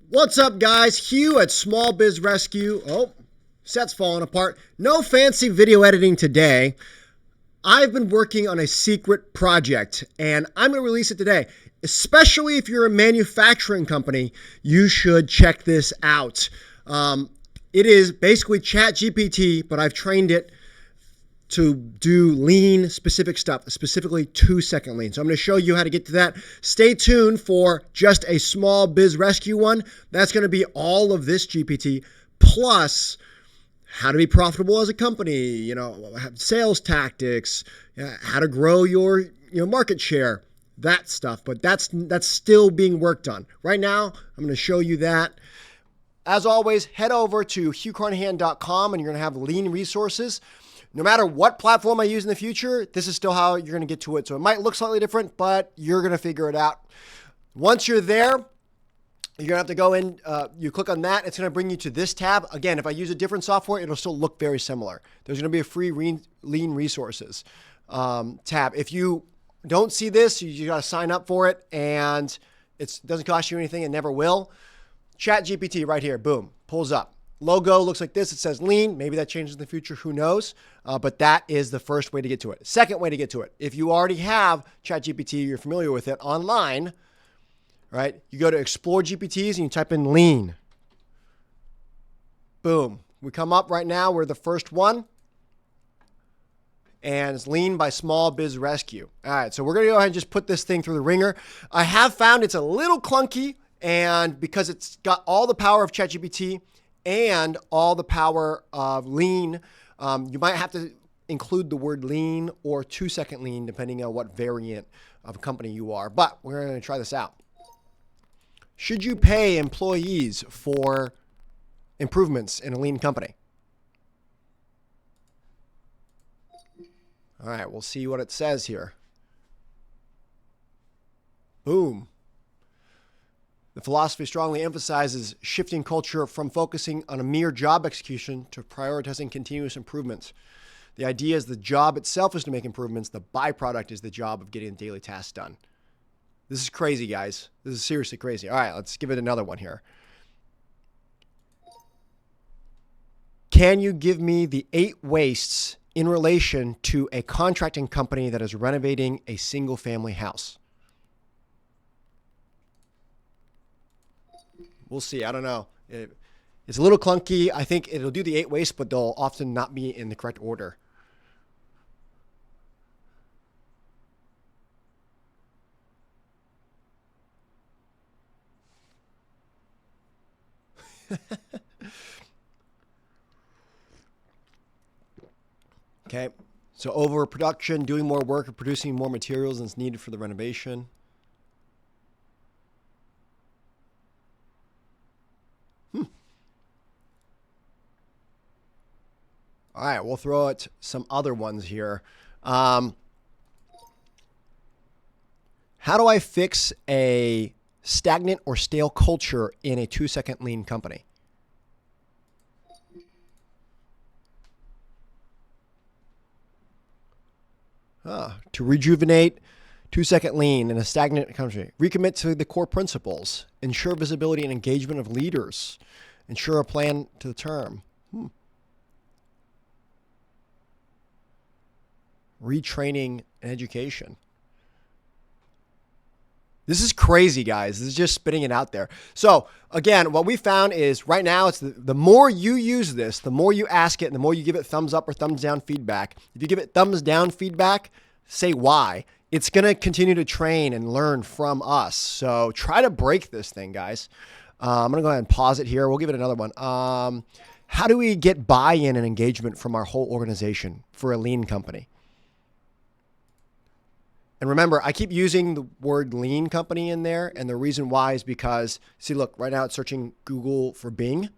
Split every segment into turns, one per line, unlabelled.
What's up, guys? Hugh at Small Biz Rescue. Oh, set's falling apart. No fancy video editing today. I've been working on a secret project, and I'm going to release it today. Especially if you're a manufacturing company, you should check this out. It is basically ChatGPT, but I've trained it to do lean specific stuff, specifically 2-second lean. So I'm going to show you how to get to that. Stay tuned for just a Small Biz Rescue one. That's going to be all of this GPT plus how to be profitable as a company, sales tactics, how to grow your market share, that stuff. But that's still being worked on. Right now, I'm going to show you that. As always, head over to hughcarnahan.com and you're going to have lean resources. No matter what platform I use in the future, this is still how you're going to get to it. So it might look slightly different, but you're going to figure it out. Once you're there, you're going to have to go in, you click on that. It's going to bring you to this tab. Again, if I use a different software, it'll still look very similar. There's going to be a free lean resources tab. If you don't see this, you got to sign up for it, and it doesn't cost you anything. It never will. ChatGPT right here, boom, pulls up. Logo looks like this. It says lean. Maybe that changes in the future. Who knows? But that is the first way to get to it. Second way to get to it. If you already have ChatGPT, you're familiar with it online, right? You go to Explore GPTs and you type in lean. Boom. We come up right now. We're the first one. And it's lean by Small Biz Rescue. All right. So we're going to go ahead and just put this thing through the ringer. I have found it's a little clunky, and because it's got all the power of ChatGPT and all the power of lean, you might have to include the word lean or 2-second lean, depending on what variant of company you are. But we're going to try this out. Should you pay employees for improvements in a lean company? All right, we'll see what it says here. Boom. The philosophy strongly emphasizes shifting culture from focusing on a mere job execution to prioritizing continuous improvements. The idea is the job itself is to make improvements. The byproduct is the job of getting daily tasks done. This is crazy, guys. This is seriously crazy. All right, let's give it another one here. Can you give me the 8 wastes in relation to a contracting company that is renovating a single-family house? We'll see. I don't know. It's a little clunky. I think it'll do the 8 wastes, but they'll often not be in the correct order. Okay. So overproduction, doing more work, or producing more materials than is needed for the renovation. All right, we'll throw out some other ones here. How do I fix a stagnant or stale culture in a 2-second lean company? To rejuvenate 2-second lean in a stagnant country. Recommit to the core principles. Ensure visibility and engagement of leaders. Ensure a plan to the term. Retraining and education. This is crazy, guys. This is just spitting it out there. So again, what we found is right now, it's the more you use this, the more you ask it, and the more you give it thumbs up or thumbs down feedback. If you give it thumbs down feedback, say why. It's going to continue to train and learn from us. So try to break this thing, guys. I'm going to go ahead and pause it here. We'll give it another one. How do we get buy-in and engagement from our whole organization for a lean company? And remember, I keep using the word lean company in there. And the reason why is because, see, look, right now it's searching Google for Bing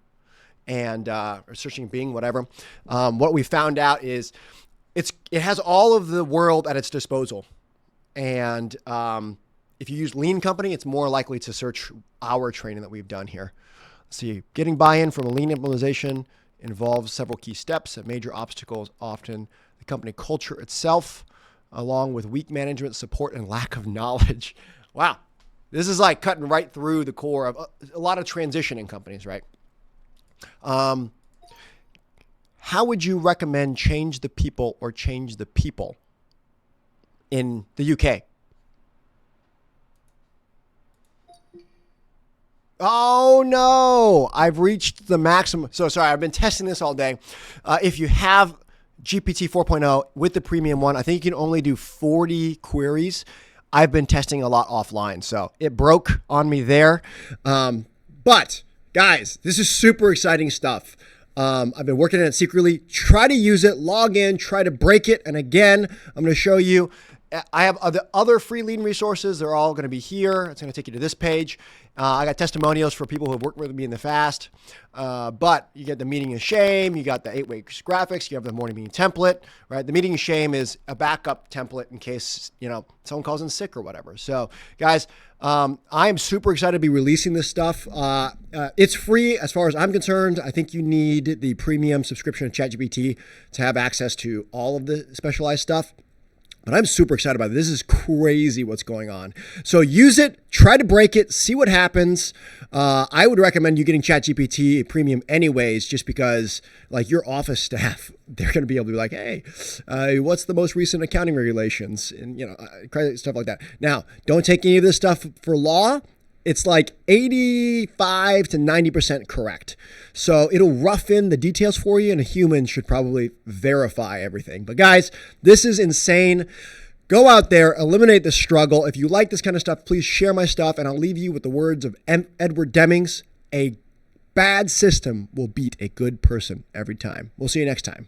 and or searching Bing, whatever. What we found out is it has all of the world at its disposal. And if you use lean company, it's more likely to search our training that we've done here. Let's see, getting buy-in from a lean implementation involves several key steps. A major obstacle is often the company culture itself, along with weak management support and lack of knowledge. Wow. This is like cutting right through the core of a lot of transitioning companies, right? How would you recommend change the people or change the people in the UK? Oh no, I've reached the maximum. So sorry, I've been testing this all day. If you have GPT 4.0 with the premium one, I think you can only do 40 queries. I've been testing a lot offline, so it broke on me there. But guys, this is super exciting stuff. I've been working on it secretly. Try to use it, log in, try to break it. And again, I'm going to show you. I have other free lean resources. They're all going to be here. It's going to take you to this page. I got testimonials for people who have worked with me in the past. But you get the meeting of shame. You got the 8-way graphics. You have the morning meeting template, right? The meeting of shame is a backup template in case, someone calls in sick or whatever. So guys, I am super excited to be releasing this stuff. It's free as far as I'm concerned. I think you need the premium subscription to ChatGPT to have access to all of the specialized stuff. But I'm super excited about it. This is crazy what's going on. So use it, try to break it, see what happens. I would recommend you getting ChatGPT Premium anyways, just because like your office staff, they're going to be able to be like, hey, what's the most recent accounting regulations? And, stuff like that. Now, don't take any of this stuff for law. It's like 85 to 90% correct. So it'll rough in the details for you, and a human should probably verify everything. But guys, this is insane. Go out there, eliminate the struggle. If you like this kind of stuff, please share my stuff, and I'll leave you with the words of Edward Demings: a bad system will beat a good person every time. We'll see you next time.